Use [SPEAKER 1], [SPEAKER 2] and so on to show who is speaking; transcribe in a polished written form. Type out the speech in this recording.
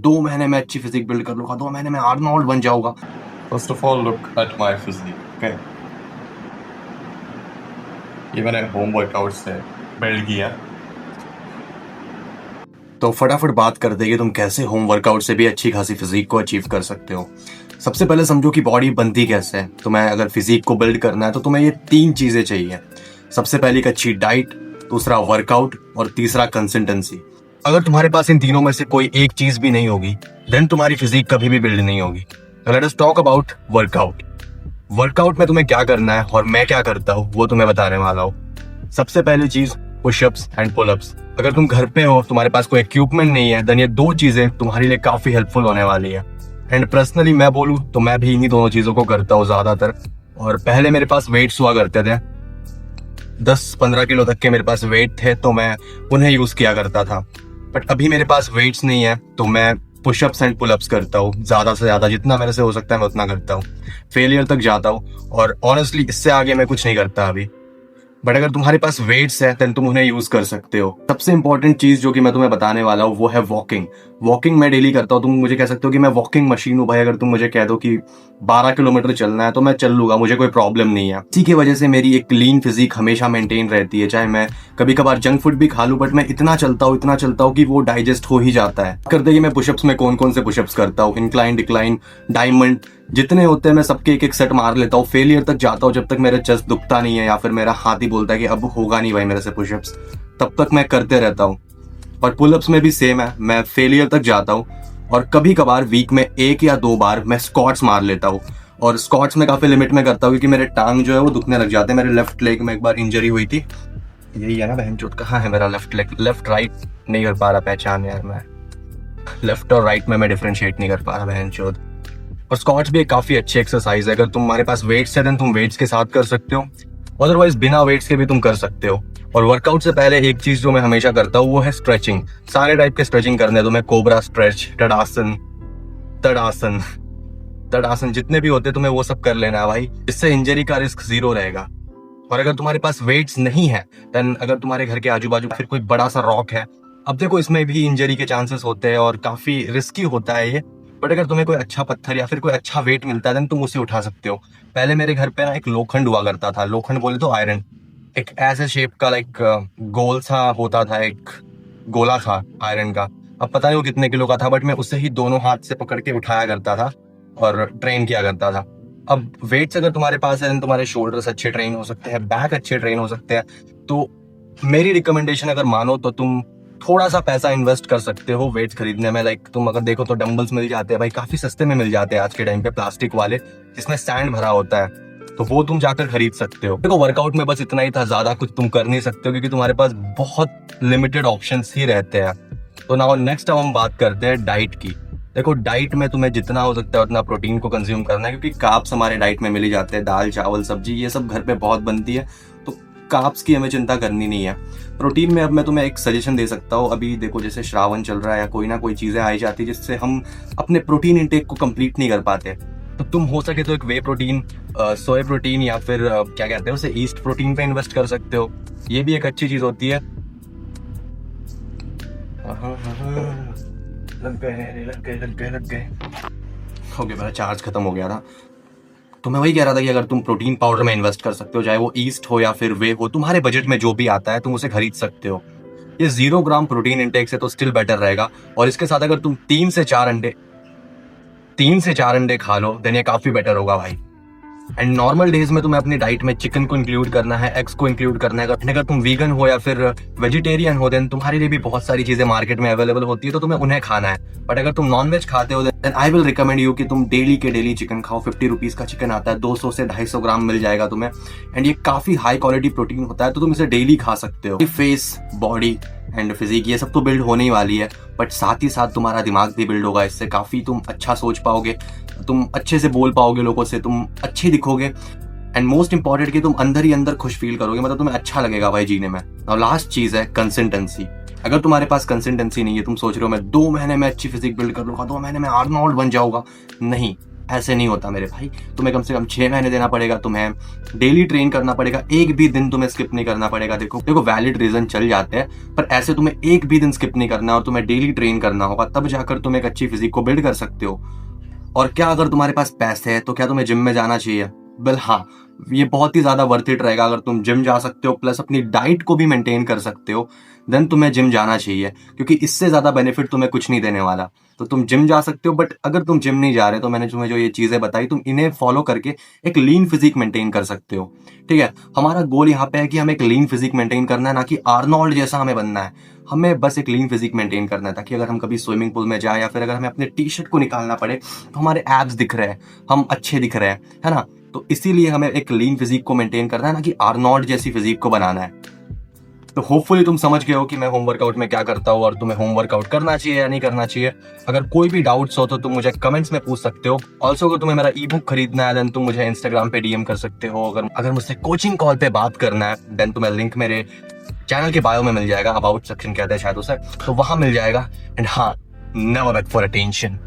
[SPEAKER 1] 2 महीने में अच्छी फिजिक बिल्ड कर लूंगा, 2 महीने में आर्नोल्ड बन जाऊंगा।
[SPEAKER 2] First of all, look at my physique. Okay. ये मैंने होम वर्कआउट से बिल्ड किया।
[SPEAKER 1] तो फटाफट बात करते हैं कि तुम कैसे होम वर्कआउट से भी अच्छी खासी फिजिक को अचीव कर सकते हो। सबसे पहले समझो कि बॉडी बनती कैसे है। तुम्हें अगर फिजिक को बिल्ड करना है तो तुम्हें ये 3 चीजें चाहिए। सबसे पहली एक अच्छी डाइट, दूसरा वर्कआउट और तीसरा कंसिस्टेंसी। अगर तुम्हारे पास इन तीनों में से कोई एक चीज भी नहीं होगी देन तुम्हारी फिजिक कभी भी बिल्ड नहीं होगी। Let us talk about workout. Workout में तुम्हें क्या करना है और मैं क्या करता हूँ वो तुम्हें बताने वाला हूँ। सबसे पहली चीज पुशअप्स एंड पुलअप्स। अगर तुम घर पे हो, तुम्हारे पास कोई इक्विपमेंट नहीं है, देन ये 2 चीजें तुम्हारे लिए काफी हेल्पफुल होने वाली है। एंड पर्सनली मैं बोलूँ तो मैं भी इन्हीं दोनों चीजों को करता हूँ ज्यादातर। और पहले मेरे पास वेट्स हुआ करते थे, 10-15 किलो तक के मेरे पास वेट थे, तो मैं उन्हें यूज किया करता था। बट अभी मेरे पास वेट्स नहीं है तो मैं पुशअप्स एंड पुलअप्स करता हूँ। ज्यादा से ज्यादा जितना मेरे से हो सकता है मैं उतना करता हूँ। फेलियर तक जाता हूँ और ऑनेस्टली इससे आगे मैं कुछ नहीं करता अभी। बट अगर तुम्हारे पास वेट्स है देन तुम उन्हें यूज कर सकते हो। सबसे इंपॉर्टेंट चीज जो कि मैं तुम्हें बताने वाला हूँ वो है वॉकिंग। वॉकिंग मैं डेली करता हूँ। तुम मुझे कह सकते हो कि मैं वॉकिंग मशीन हूँ भाई। अगर तुम मुझे कह दो कि 12 किलोमीटर चलना है तो मैं चल लूंगा, मुझे कोई प्रॉब्लम नहीं है। इसी की वजह से मेरी एक लीन फिजिक हमेशा मेंटेन रहती है। चाहे मैं कभी कभार जंक फूड भी खा लूं बट मैं इतना चलता हूँ कि वो डाइजेस्ट हो ही जाता है। करते कि मैं पुशअप्स में कौन कौन से पुशअप्स करता हूँ, इंक्लाइन, डिक्लाइन, डायमंड, जितने होते हैं मैं सबके एक एक सेट मार लेता हूँ। फेलियर तक जाता हूँ जब तक मेरा चेस्ट दुखता नहीं है या फिर मेरा हाथ ही बोलता है कि अब होगा नहीं भाई मेरे से पुशअप्स, तब तक मैं करते रहता हूँ। और पुलअप्स में भी सेम है, मैं फेलियर तक जाता हूँ और कभी कभार वीक में 1 या 2 बार मैं स्क्वाट्स मार लेता हूँ। और स्क्वाट्स में काफी लिमिट में करता हूँ क्योंकि मेरे टांग जो है वो दुखने लग जाते हैं। मेरे लेफ्ट लेग में एक बार इंजरी हुई थी। यही है ना बहन चोट, कहाँ है मेरा लेफ्ट लेग? लेफ्ट राइट नहीं कर पा रहा पहचान यार, मैं लेफ्ट और राइट में मैं डिफरेंशिएट नहीं कर पा रहा बहन चोट। और स्क्वाट्स भी एक काफी अच्छी एक्सरसाइज है। अगर तुम्हारे पास वेट्स है देन तुम वेट्स के साथ कर सकते हो, अदरवाइज बिना वेट्स के भी तुम कर सकते हो। और वर्कआउट से पहले एक चीज जो मैं हमेशा करता हूँ वो है स्ट्रेचिंग। सारे टाइप के स्ट्रेचिंग करने हैं तुम्हें, कोबरा स्ट्रेच, तड़ासन, तड़ासन, तड़ासन, जितने भी होते हैं तुम्हें वो सब कर लेना है भाई। इससे इंजरी का रिस्क 0 रहेगा। और अगर तुम्हारे पास वेट्स नहीं है देन अगर तुम्हारे घर के आजू बाजू फिर कोई बड़ा सा रॉक है, अब देखो इसमें भी इंजरी के चांसेस होते हैं और काफी रिस्की होता है ये। बट अगर तुम्हें कोई अच्छा पत्थर या फिर कोई अच्छा वेट मिलता है देन तुम उसे उठा सकते हो। पहले मेरे घर पे ना एक लोखंड हुआ करता था, लोखंड बोले तो आयरन, एक ऐसे शेप का लाइक गोल सा होता था, एक गोला था आयरन का। अब पता नहीं वो कितने किलो का था बट मैं उससे ही दोनों हाथ से पकड़ के उठाया करता था और ट्रेन किया करता था। अब वेट्स अगर तुम्हारे पास है तुम्हारे शोल्डर्स अच्छे ट्रेन हो सकते हैं, बैक अच्छे ट्रेन हो सकते हैं। तो मेरी रिकमेंडेशन अगर मानो तो तुम थोड़ा सा पैसा इन्वेस्ट कर सकते हो वेट्स खरीदने में। लाइक तुम अगर देखो तो डंबल्स मिल जाते हैं भाई, काफी सस्ते में मिल जाते हैं आज के टाइम पे, प्लास्टिक वाले जिसमें सैंड भरा होता है, तो वो तुम जाकर खरीद सकते हो। देखो वर्कआउट में बस इतना ही था, ज्यादा कुछ तुम कर नहीं सकते हो क्योंकि तुम्हारे पास बहुत लिमिटेड ऑप्शंस ही रहते हैं। तो नाउ नेक्स्ट अब हम बात करते हैं डाइट की। देखो डाइट में तुम्हें जितना हो सकता है उतना प्रोटीन को कंज्यूम करना है क्योंकि कार्ब्स हमारे डाइट में मिल ही जाते हैं। दाल, चावल, सब्जी ये सब घर पे बहुत बनती है, तो कार्ब्स की हमें चिंता करनी नहीं है। प्रोटीन में अब मैं तुम्हें एक सजेशन दे सकता हूँ। अभी देखो जैसे श्रावण चल रहा है या कोई ना कोई चीज़ें आई जाती है जिससे हम अपने प्रोटीन इंटेक को कंप्लीट नहीं कर पाते, तो तुम हो सके तो एक वे प्रोटीन, सोया प्रोटीन या फिर क्या कहते हैं उसे, ईस्ट प्रोटीन पे इन्वेस्ट कर सकते हो। ये भी एक अच्छी चीज़ होती है। लग गए। ओके, मेरा चार्ज खत्म हो गया था। तो मैं वही कह रहा था कि अगर तुम प्रोटीन पाउडर में इन्वेस्ट कर सकते हो, चाहे वो ईस्ट हो या फिर वे हो, तुम्हारे बजट में जो भी आता है तुम उसे खरीद सकते हो। ये 0 ग्राम प्रोटीन इंटेक से तो स्टिल बेटर रहेगा। और इसके साथ अगर तुम 3 से 4 अंडे खा लो देन ये काफी बेटर होगा भाई। एंड नॉर्मल डेज में तुम्हें अपनी डाइट में चिकन को इंक्लूड करना है, एग्स को इंक्लूड करना है। अगर तुम वीगन हो या फिर वेजिटेरियन हो देन तुम्हारे लिए भी बहुत सारी चीजें मार्केट में अवेलेबल होती है, तो तुम्हें उन्हें खाना है। बट अगर तुम नॉनवेज खाते हो then I will recommend you कि तुम डेली के डेली चिकन खाओ। 50 रुपीज का चिकन आता है, 200 से 250 ग्राम मिल जाएगा तुम्हें। एंड ये काफी हाई क्वालिटी प्रोटीन होता है, तो तुम इसे डेली खा सकते हो। फेस, बॉडी एंड फिजिक ये सब तो बिल्ड होने ही वाली है, बट साथ ही साथ तुम्हारा दिमाग भी बिल्ड होगा। इससे काफी तुम अच्छा सोच पाओगे, तुम अच्छे से बोल पाओगे लोगों से, तुम अच्छे दिखोगे। एंड मोस्ट इंपॉर्टेंट कि तुम अंदर ही अंदर खुश फील करोगे, मतलब तुम्हें अच्छा लगेगा भाई जीने में। और लास्ट चीज है कंसिस्टेंसी। अगर तुम्हारे पास कंसिस्टेंसी नहीं है, तुम सोच रहे हो मैं 2 महीने में अच्छी फिजिक बिल्ड कर लूंगा, 2 महीने में आर्नोल्ड बन जाऊंगा, नहीं। ऐसे नहीं होता मेरे भाई। तुम्हें कम से कम 6 महीने देना पड़ेगा, तुम्हें डेली ट्रेन करना पड़ेगा, एक भी दिन तुम्हें स्किप नहीं करना पड़ेगा। देखो वैलिड रीजन चल जाते हैं, पर ऐसे तुम्हें एक भी दिन स्किप नहीं करना और तुम्हें डेली ट्रेन करना होगा, तब जाकर तुम एक अच्छी फिजिक को बिल्ड कर सकते हो। और क्या अगर तुम्हारे पास पैसे है तो क्या तुम्हें जिम में जाना चाहिए? वेल हाँ, ये बहुत ही ज्यादा वर्थ इट रहेगा। अगर तुम जिम जा सकते हो प्लस अपनी डाइट को भी मेंटेन कर सकते हो, देन तुम्हें जिम जाना चाहिए, क्योंकि इससे ज्यादा बेनिफिट तुम्हें कुछ नहीं देने वाला। तो तुम जिम जा सकते हो, बट अगर तुम जिम नहीं जा रहे तो मैंने तुम्हें जो ये चीजें बताई, तुम इन्हें फॉलो करके एक लीन फिजिक मेंटेन कर सकते हो। ठीक है, हमारा गोल यहाँ पे है कि हमें एक लीन फिजिक मेंटेन करना है, ना कि आर्नोल्ड जैसा हमें बनना है। हमें बस एक लीन फिजिक मेंटेन करना है, ताकि अगर हम कभी स्विमिंग पूल में जाए या फिर अगर हमें अपने टी शर्ट को निकालना पड़े तो हमारे एब्स दिख रहे हैं, हम अच्छे दिख रहे हैं, है ना। तो इसीलिए हमें एक लीन फिजिक को मेंटेन करना है, ना कि आर्नोल्ड जैसी फिजिक को बनाना है। तो होपफुली तुम समझ गए हो कि मैं होम वर्कआउट में क्या करता हूँ और तुम्हें होम वर्कआउट करना चाहिए या नहीं करना चाहिए। अगर कोई भी डाउट्स हो तो तुम मुझे कमेंट्स में पूछ सकते हो। ऑल्सो अगर तुम्हें मेरा ई बुक खरीदना है देन तुम मुझे इंस्टाग्राम पे डीएम कर सकते हो। अगर मुझसे कोचिंग कॉल पे बात करना है देन तुम्हें लिंक मेरे चैनल के बायो में मिल जाएगा, अबाउट सेक्शन कहते हैं शायद उसे, तो वहां मिल जाएगा। एंड हाँ, नेवर बेग फॉर अटेंशन।